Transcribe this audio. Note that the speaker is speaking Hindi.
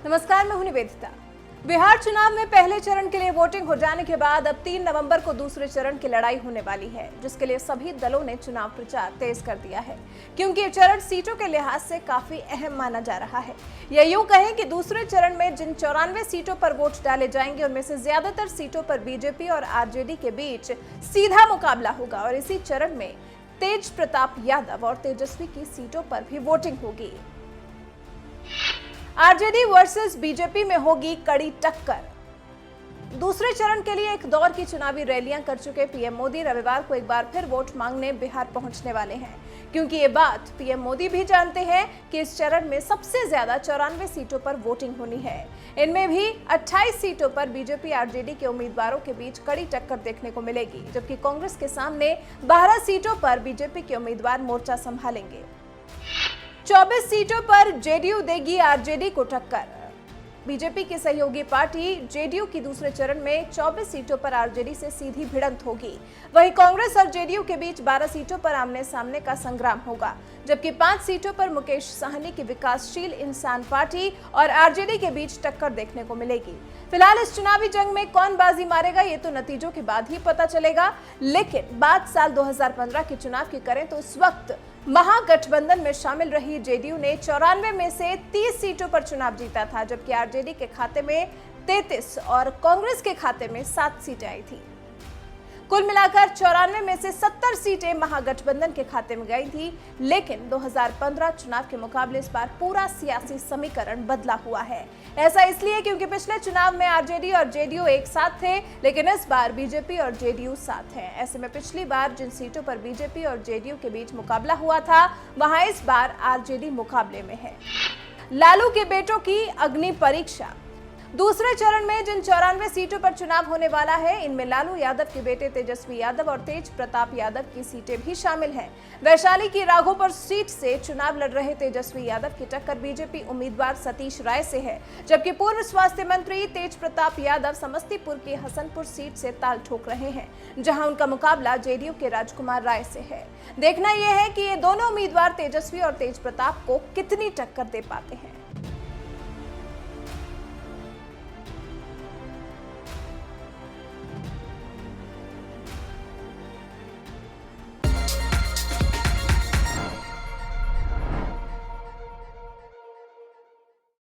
नमस्कार, मैं हूं निवेदिता। बिहार चुनाव में पहले चरण के लिए वोटिंग हो जाने के बाद अब 3 नवंबर को दूसरे चरण की लड़ाई होने वाली है, जिसके लिए सभी दलों ने चुनाव प्रचार तेज कर दिया है, क्योंकि ये चरण सीटों के लिहाज से काफी अहम माना जा रहा है। या यूं कहें कि दूसरे चरण में जिन 94 सीटों पर वोट डाले जाएंगे, उनमें से ज्यादातर सीटों पर बीजेपी और आरजेडी के बीच सीधा मुकाबला होगा और इसी चरण में तेज प्रताप यादव और तेजस्वी की सीटों पर भी वोटिंग होगी। आरजेडी वर्सेस बीजेपी में होगी कड़ी टक्कर। दूसरे चरण के लिए एक दौर की चुनावी रैलियां कर चुके पीएम मोदी रविवार को एक बार फिर वोट मांगने बिहार पहुंचने वाले हैं, क्योंकि ये बात पीएम मोदी भी जानते हैं कि इस चरण में सबसे ज्यादा 94 सीटों पर वोटिंग होनी है। इनमें भी 28 सीटों पर बीजेपी आरजेडी के उम्मीदवारों के बीच कड़ी टक्कर देखने को मिलेगी, जबकि कांग्रेस के सामने 12 सीटों पर बीजेपी के उम्मीदवार मोर्चा संभालेंगे। 24 सीटों पर जेडीयू देगी आरजेडी को टक्कर। बीजेपी की सहयोगी पार्टी जेडीयू की दूसरे चरण में 24 सीटों पर आरजेडी से सीधी भिड़ंत होगी। वहीं कांग्रेस और जेडीयू के बीच 12 सीटों पर आमने सामने का संग्राम होगा, जबकि 5 सीटों पर मुकेश साहनी की विकासशील इंसान पार्टी और आरजेडी के बीच टक्कर देखने को मिलेगी। फिलहाल इस चुनावी जंग में कौन बाजी मारेगा, ये तो नतीजों के बाद ही पता चलेगा। लेकिन बात साल 2015 के चुनाव की करें तो उस वक्त महागठबंधन में शामिल रही जेडीयू ने 94 में से 30 सीटों पर चुनाव जीता था, जबकि आरजेडी के खाते में 33 और कांग्रेस के खाते में 7 सीटें आई थी। कुल मिलाकर 94 में से 70 सीटें महागठबंधन के खाते में गई थी। लेकिन 2015 चुनाव के मुकाबले इस बार पूरा सियासी समीकरण बदला हुआ है। ऐसा इसलिए क्योंकि पिछले चुनाव में आरजेडी और जेडीयू एक साथ थे, लेकिन इस बार बीजेपी और जेडीयू साथ हैं। ऐसे में पिछली बार जिन सीटों पर बीजेपी और जेडीयू के बीच मुकाबला हुआ था, वहां इस बार आरजेडी मुकाबले में है। लालू के बेटों की अग्नि परीक्षा। दूसरे चरण में जिन 94 सीटों पर चुनाव होने वाला है, इनमें लालू यादव के बेटे तेजस्वी यादव और तेज प्रताप यादव की सीटें भी शामिल हैं। वैशाली की राघोपुर सीट से चुनाव लड़ रहे तेजस्वी यादव की टक्कर बीजेपी उम्मीदवार सतीश राय से है, जबकि पूर्व स्वास्थ्य मंत्री तेज प्रताप यादव समस्तीपुर की हसनपुर सीट से ताल ठोक रहे हैं, जहां उनका मुकाबला जेडीयू के राजकुमार राय से है। देखना यह है कि ये दोनों उम्मीदवार तेजस्वी और तेज प्रताप को कितनी टक्कर दे पाते हैं।